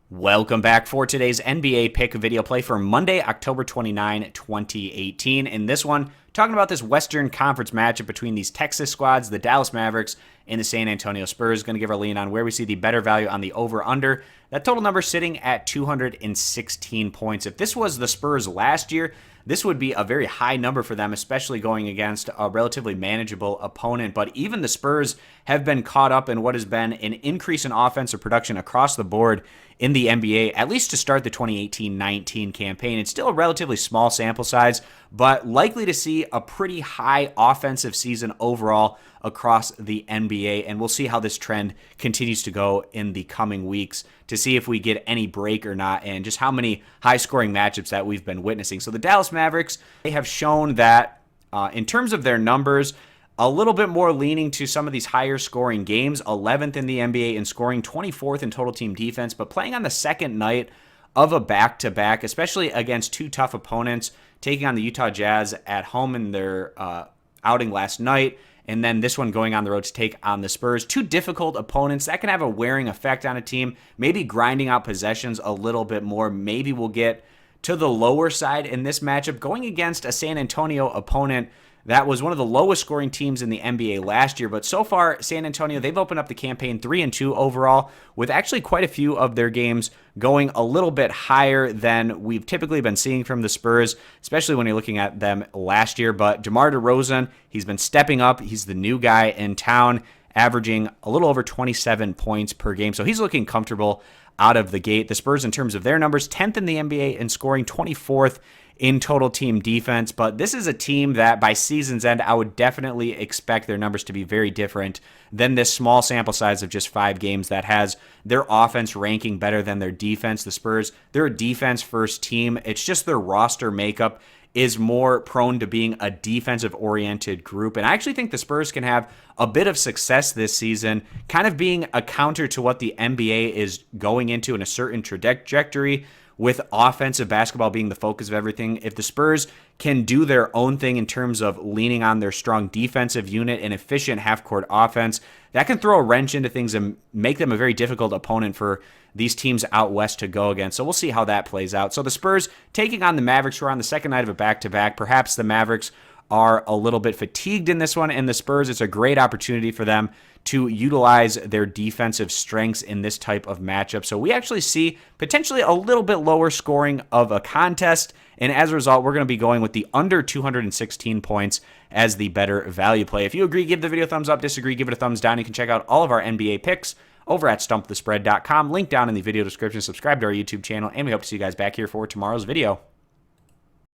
Welcome back for today's NBA pick video play for Monday, October 29, 2018. In this one, talking about this Western Conference matchup between these Texas squads, the Dallas Mavericks and the San Antonio Spurs. Going to give our lean on where we see the better value on the over-under. That total number sitting at 216 points. If this was the Spurs last year, this would be a very high number for them, especially going against a relatively manageable opponent. But even the Spurs have been caught up in what has been an increase in offensive production across the board in the NBA, at least to start the 2018-19 campaign. It's still a relatively small sample size, but likely to see a pretty high offensive season overall across the NBA, and we'll see how this trend continues to go in the coming weeks to see if we get any break or not, and just how many high-scoring matchups that we've been witnessing. So the Dallas Mavericks, they have shown that in terms of their numbers, a little bit more leaning to some of these higher scoring games, 11th in the NBA in scoring, 24th in total team defense, but playing on the second night of a back-to-back, especially against two tough opponents, taking on the Utah Jazz at home in their outing last night, and then this one going on the road to take on the Spurs. Two difficult opponents. That can have a wearing effect on a team, maybe grinding out possessions a little bit more. Maybe we'll get to the lower side in this matchup, going against a San Antonio opponent that was one of the lowest scoring teams in the NBA last year. But so far, San Antonio, they've opened up the campaign 3-2 overall, with actually quite a few of their games going a little bit higher than we've typically been seeing from the Spurs, especially when you're looking at them last year. But DeMar DeRozan, he's been stepping up. He's the new guy in town, averaging a little over 27 points per game. So he's looking comfortable out of the gate. The Spurs, in terms of their numbers, 10th in the NBA in scoring, 24th in total team defense. But this is a team that by season's end, I would definitely expect their numbers to be very different than this small sample size of just 5 games that has their offense ranking better than their defense. The Spurs, they're a defense first team. It's just their roster makeup is more prone to being a defensive-oriented group. And I actually think the Spurs can have a bit of success this season, kind of being a counter to what the NBA is going into in a certain trajectory, with offensive basketball being the focus of everything. If the Spurs can do their own thing in terms of leaning on their strong defensive unit and efficient half-court offense, that can throw a wrench into things and make them a very difficult opponent for these teams out west to go against. So we'll see how that plays out. So the Spurs taking on the Mavericks, who are on the second night of a back-to-back. Perhaps the Mavericks are a little bit fatigued in this one, and the Spurs, it's a great opportunity for them to utilize their defensive strengths in this type of matchup. So we actually see potentially a little bit lower scoring of a contest, and as a result, we're going to be going with the under 216 points as the better value play. If you agree, give the video a thumbs up. Disagree, give it a thumbs down. You can check out all of our NBA picks over at stumpthespread.com. Link down in the video description. Subscribe to our YouTube channel, and we hope to see you guys back here for tomorrow's video.